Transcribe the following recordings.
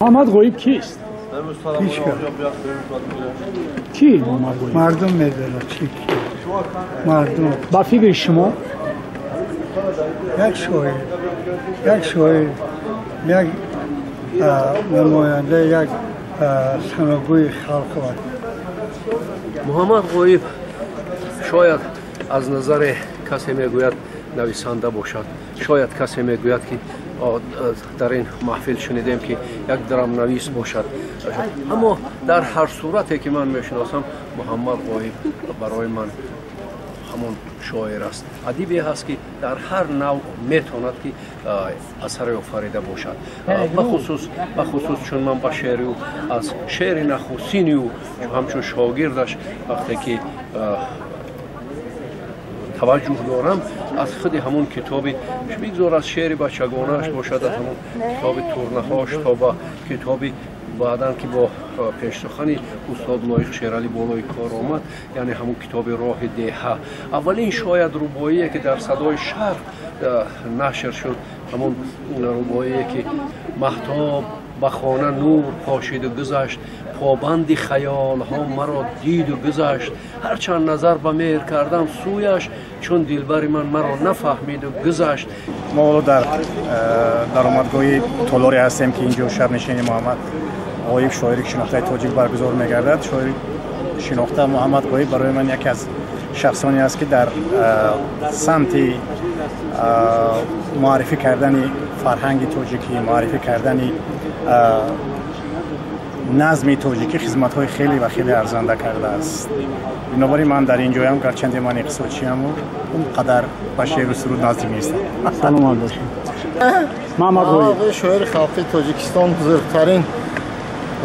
محمد غویب کیست؟ کی محمد غویب؟ مردم میدونه چی مردم. با فکر شما یک شاعر یک نماینده یک سخنگوی خلق بود. محمد غویب شاید از نظر کسی میگوید نویسنده باشد، شاید کسی میگوید که در این محفل شنیدیم که یک درام نویس باشد، اما در هر صورتی که من میشناسم محمد غویب برای من همون شاعر است، ادیبی هست که در هر نوع میتواند که اثر آفریده باشد. بخصوص چون من با شعر او از شعر نخستین او همچون شاگردش وقتی که توجه دارم از خود همون کتابی بگذار از شعر بچگانه‌اش باشد، از همون کتاب تورنه‌هاش تا با کتابی بعداً که با پیشسخن استاد لایق شیرعلی بالای کار آمد، یعنی همون کتاب راه دهه، اولین شاید رباعی که در صدای شرق نشر شد، همون رباعی که مهتاب به خانه نور پاشید و گذشت، پابند خیال ها مرا دید و گذشت، هرچند نظر به مهر کردم سویش، چون دلبر من مرا نفهمید و گذشت. ما در درآمدگاه تالاری هستیم که اینجا شهرنشین محمد غویب شاعری که شناخته تاجیک برگزار می‌گردد. شاعری شناخته محمد غویب برای من یکی از شخصانی است که در سمت معرفی کردن فرهنگ تاجیکی، معرفی کردن نظم تاجیکی خدمت‌های خیلی و خیلی ارزنده کرده است. بنابراین من در اینجا هم گرچند من اقتصادچی ام اون قدر به شعر و سرود نزدیک نیستم. سلام باشید. محمد غویب شاعر خلقی تاجیکستان بزرگترین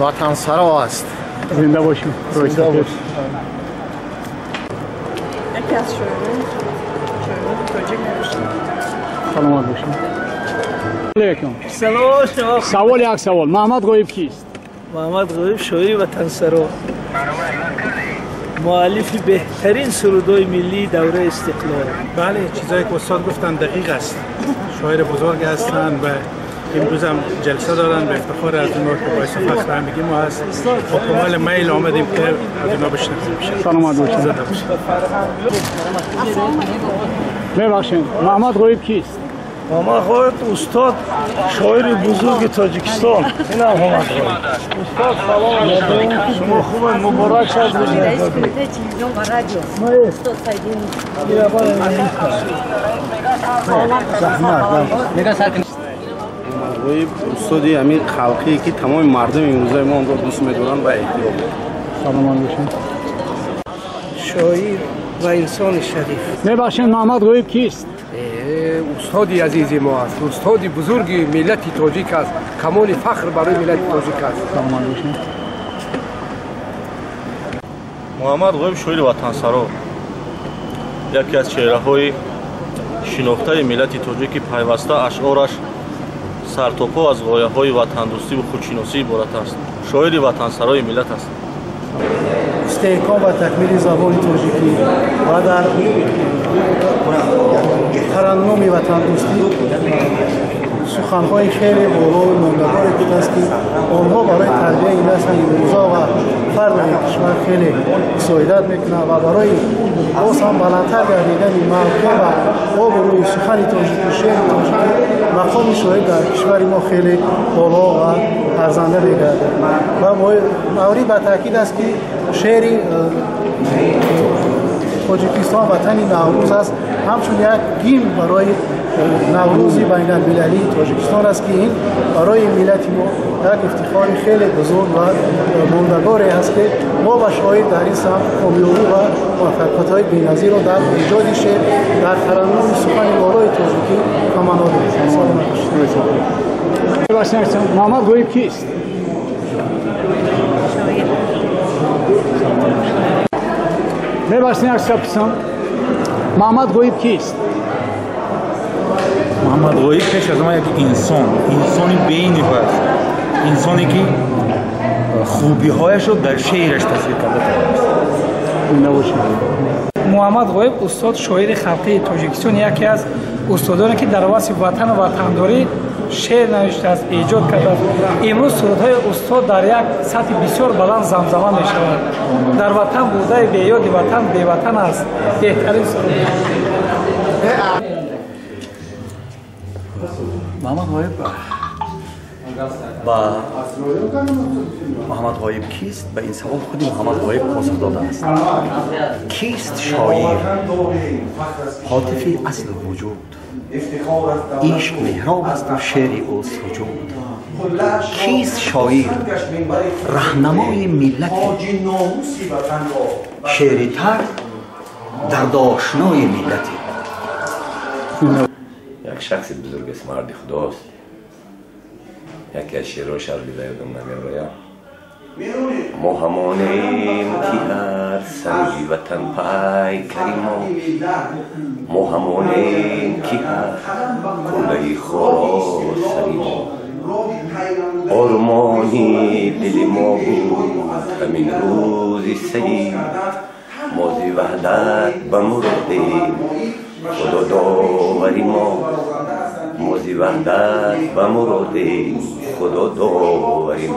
وطنسرا است. زنده باشید. زنده باشید. یکی از شاعران تاجیک نوشته. سلام باشید. علیکم. سلام. یک سوال. محمد غویب کیست؟ محمد غویب شاعر وطنسرا، مؤلف بهترین سرودهای ملی دوره استقلال. بله، چیزایی که استاد گفتن دقیق است. شاعر بزرگ هستند و امروز هم جلسه دارن به افتخار از اونا که باعث فخر همگی ما هست. با کمال میل آمدیم که از اونا بشنویم. سلام باشید. ببخشید محمد غویب کیست؟ محمد غویب استاد شاعر بزرگ تاجیکستان. این هم محمد غویب. استاد سلام. شما خوبن؟ مبارک شد. تلویزیون و رادیو. استاد سایدین. غویب استادی امیر خلقی که تمام مردم امروزه ما اون رو دوست می‌دارن و احترام می‌کنن. سلام باشید. شاعر و انسان شریف. ببخشید محمد غویب کیست؟ استادی عزیز ما است، استادی بزرگ ملت تاجیک است، کمال فخر برای ملت تاجیک است. سلام باشید. محمد غویب شاعر وطنسرا، یکی از چهره‌های شناخته ملت تاجیک، پیوسته اشعارش سرتاپا از غایه‌های وطندوستی و خودشناسی عبارت است. شاعر وطنسرای ملت است. استحکام و تکمیل زبان تاجیکی و در ترنم وطندوستی سخن‌های خیلی بالا و ماندگاری بوده است که آنها برای تربیت نسل امروزا و فرد کشور خیلی مساعدت میکنند و برای باز هم بلندتر گردیدن موقع و آبروی سخن تاجیکی، شعر تاجیکی، مقام شاعر در کشور ما خیلی بالا و ارزنده میگردد و موری به تاکید است که شعر تاجیکستان وطنی نوروز است، همچون یک گیم برای نوروزی بین المللی تاجیکستان است که این برای ملت ما یک افتخار خیلی بزرگ و ماندگاری است که ما و شاعر در این سمت کامیابی و موفقیت‌های بی‌نظیر را در ایجاد شعر در ترنم سخن بالای تاجیکی تمنا داریم. ببخشید محمد غویب کیست؟ ببخشید یک سپسم. محمد غویب کیست؟ محمد غویب پیش از ما یک انسانی بینی است، انسانی که خوبی هایش رو در شعرش تصویر کرده است. محمد غویب استاد شاعر خلقی تاجیکستان، یکی از استادانی که در وصف وطن و وطنداری شعر نوشته است ایجاد کرده است. امروز سرودهای استاد در یک سطح بسیار بلند زمزمه می شود. در وطن بوده به یاد وطن بی وطن است بهترین سرود. محمد غایب با محمد غایب کیست؟ به این سوال خود محمد غایب پاسخ داده است. کیست شاعر؟ حاطفی اصل وجود، عشق محراب است و شعر او سجود. کیست شاعر؟ راهنمای ملت، شعر تر درد آشنای ملت. یک شخص بزرگ است، مرد خداست. یکی از شعراش از یادم نمیاد. ما همانیم که هر سنگی وطن پای کریم، ما همانیم که هر کله خورا سریم. آرمانی دل ما بود همین روزی سعید، مازی وحدت بمردیم خدا داوری ما. مازی وحدت بمردیم خدا داوری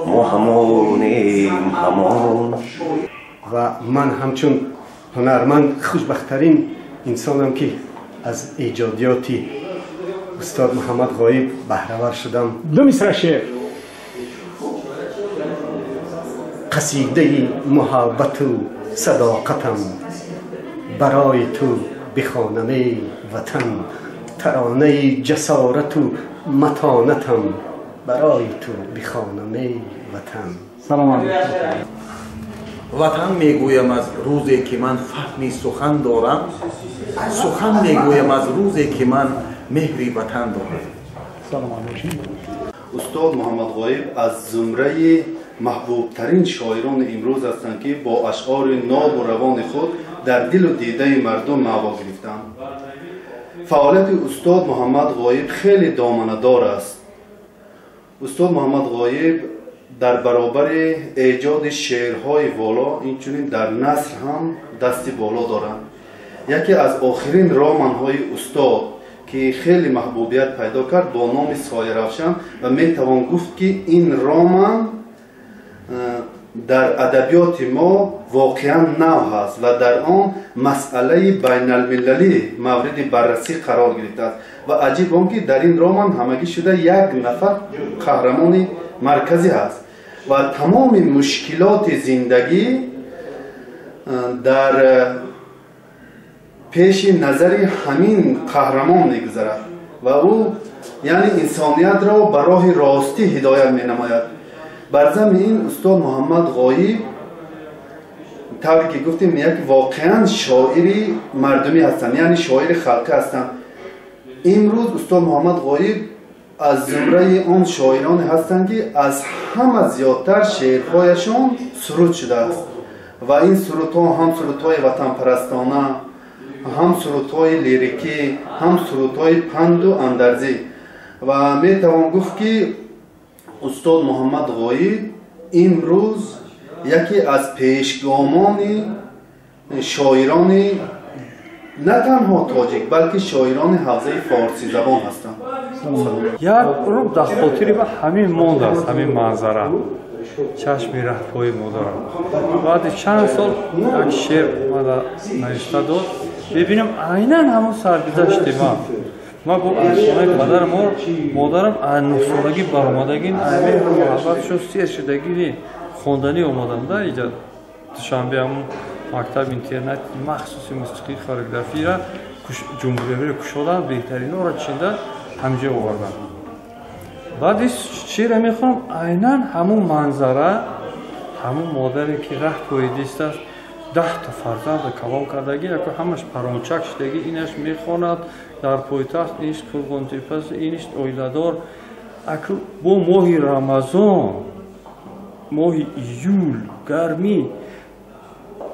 ما همونیم همان. و من همچون هنرمند خوشبختترین انسانم که از ایجادیاتی استاد محمد غایب بهره‌ور شدم. دو مصرع شعر. قصیده محبت و صداقتم برای تو بخوانم ای وطن، ترانه جسارت و متانتم برای تو بخوانم ای وطن. سلام علیکم. وطن میگویم از روزی که من فهمی سخن دارم، سخن میگویم از روزی که من مهری وطن دارم. سلام علیکم. استاد محمد غایب از زمره محبوب ترین شاعران امروز هستند که با اشعار ناب و روان خود در دل و دیده مردم معوا گرفتند. فعالیت استاد محمد غایب خیلی دامنه‌دار است. استاد محمد غایب در برابر ایجاد شعرهای والا اینچنین در نثر هم دستی بالا دارند. یکی از آخرین رمان‌های استاد که خیلی محبوبیت پیدا کرد با نام سایه روشن و میتوان گفت که این رمان در ادبیات ما واقعا نو هست و در آن مسئله بین المللی مورد بررسی قرار گرفته است و عجیب آن که در این رمان همگی شده یک نفر قهرمان مرکزی هست و تمام مشکلات زندگی در پیش نظر همین قهرمان میگذرد و او یعنی انسانیت را به راه راستی هدایت می نماید. بر ضمن این استاد محمد غایب طوری که گفتیم یک واقعا شاعری مردمی هستند، یعنی شاعر خلقی هستند. امروز استاد محمد غایب از زمره آن شاعران هستند که از همه زیادتر شعرهایشان سرود شده است و این سرودها هم سرودهای وطن پرستانه، هم سرودهای لیریکی، هم سرودهای پند و اندرزی و می توان گفت که استاد محمد غایب امروز یکی از پیشگامان شاعران نه تنها تاجیک بلکه شاعران حوزه فارسی زبان هستند. یک روب در خاطری و همین مانده است، همین منظره چشمی رهپای ما دارم. بعد چند سال یک شعر اومده نوشته داد ببینم عیناً همون سرگذشت من با خانه پدر مادرم از 9 سالگی برآمدگی مهر و محبت شد، 30 شدگی خواندنی آمدم در اینجا دوشنبه همون مکتب اینترنت مخصوصی موسیقی کوریوگرافی را جمهوری را کشادن، بهترین ها را چیندن همینجا آوردن. بعد شعر میخونم عیناً همون منظره، همون مادری که ره پاییدیست است 10 تا فرزند کباب کردگی یکی همش پرانچک شدگی اینش میخواند در پایتخت اینش فرگانتی پس اینش اویلدار اکو با ماه رمضان ماه ایول گرمی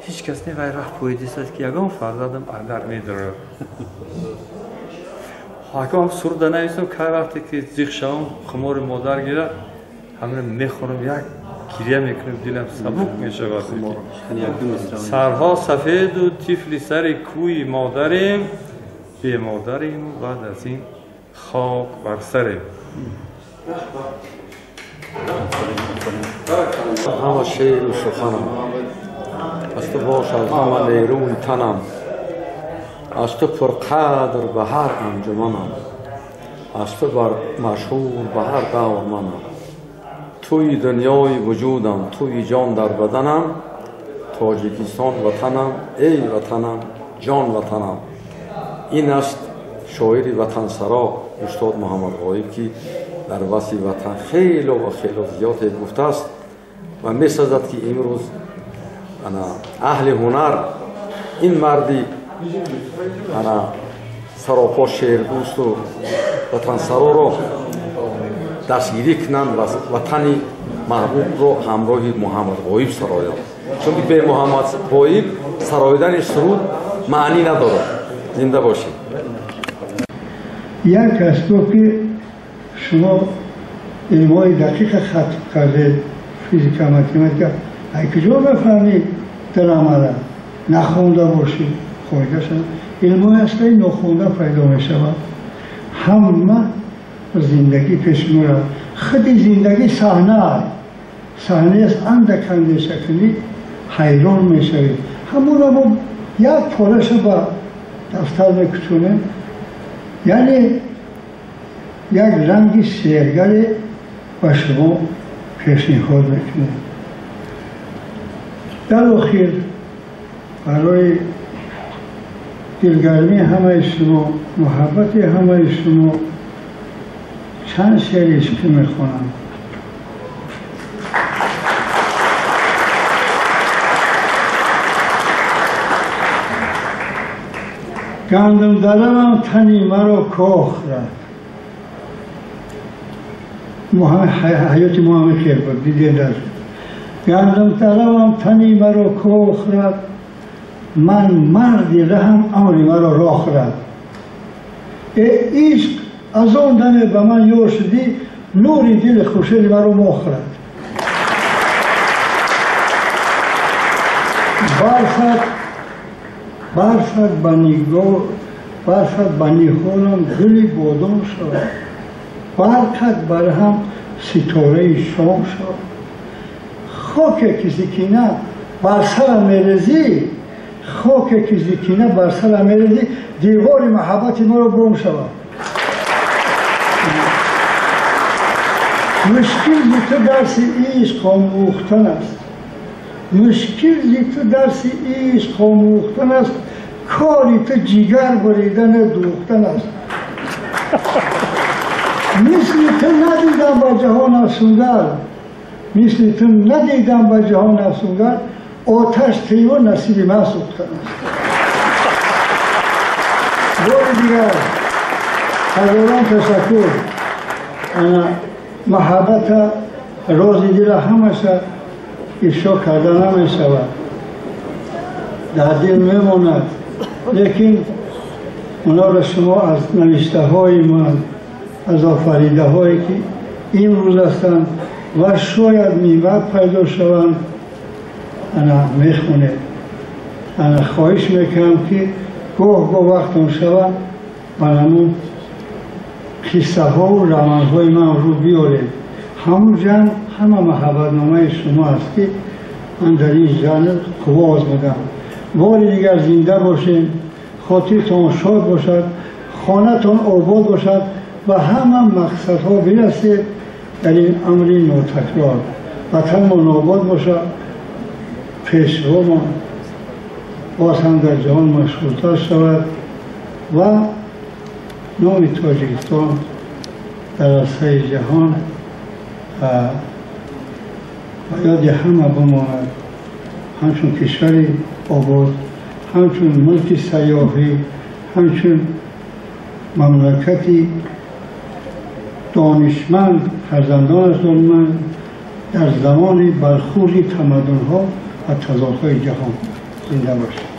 هیچ کس نه غیر ره پاییدیست است که یگان فرزندم اگر میداره حکام سرده نویسم که وقتی که زیخ شوم خمار مادر گیره همه میخورم یک گریه میکنم دلم سبک میشه وقتی سرها سفید و طفلی سر کوی مادریم به مادریم و بعد از این خاک بر سریم. همه شعر و سخنم از تو باشد همه نیروی تنم، از تو پرقدر به هر انجمنم، از تو بر مشهور به هر دور منم. توی دنیای وجودم، توی جان در بدنم، تاجیکستان وطنم، ای وطنم، جان وطنم. این است شاعر وطن سرا استاد محمد غایب که در وصف وطن خیلی و خیلی زیاد گفته است و می سازد که امروز اهل هنر این مردی سراپا شعر دوست و وطن سرا را دستگیری کنند و وطن محبوب را همراه محمد غایب سرایند، چون به محمد غایب سراییدن سرود معنی ندارد. زنده باشید. یک از تو که شما علمای دقیق خط کرده، فیزیک متماتیک، ای کجا بفهمید در عمله نخونده باشید خواهده شد. علمای اصلی نخونده پیدا می شود. همه زندگی پیش میرد. خود زندگی صحنه است، اندکنده شکلی حیران می شوید. همون رو یک پارش با دفتر میکشونه، یعنی یک رنگ شعرگری با شما پیشنهاد میکنه. در آخر برای دلگرمی همه شما، محبت همه شما چند شعر عشقی میخونم. گندم دلم تنی مرا کاخ رد. حیات محمد خیر بود دیدین در گندم دلم تنی مرا کاخ رد، من مردی رهم امری مرا راه رد. عشق از آن دمه به من یار شدی، نوری دل خوشحالی مرا ماخ رد. برفت به نهالم گلی بادام شد، برکت بر هم ستاره شام شد. خاک که زکینه بر سر میرزی، خاک که زکینه بر سر میرزی، دیوار محبت ما رو گم شود. مشکل تو درس عشق آموختن است، مشکل تو درس عشق آموختن است، کاری تو جگر بریدن دوختن است. مثل تو ندیدم با جهان افسونگر، مثل تو ندیدم با جهان افسونگر، آتش تیور نصیب ما سوختن است. بار دیگر هزاران تشکر. محبت روزی دل همه شد افشا کرده نمی شود، در دل میماند. لیکن اونا را شما از نوشته های من، از آفریده هایی که این روز هستند و شاید میوه پیدا شوند میخونه. خواهش میکنم که گاه وقت شود منمون قصه ها و رمز های من رو بیارید. همون جمع همه محبت نامه شما است که من در این جانب قواز بدم. بار دیگر زنده باشین، خاطرتان شاد باشد، خانه‌تان آباد باشد و همه مقصدها برسید در این امر ناتکرار. وطنمان آباد باشد، پیشوامان باز هم در جهان مشهورتر شود و نام تاجیکستان در عرصه جهان و یاد همه بماند، همچون کشوری آباد، همچون ملک سیاحی، همچون مملکتی دانشمند، فرزندان از دانشمند در زمان برخورد تمدن‌ها و تضادهای جهان. زنده باشید.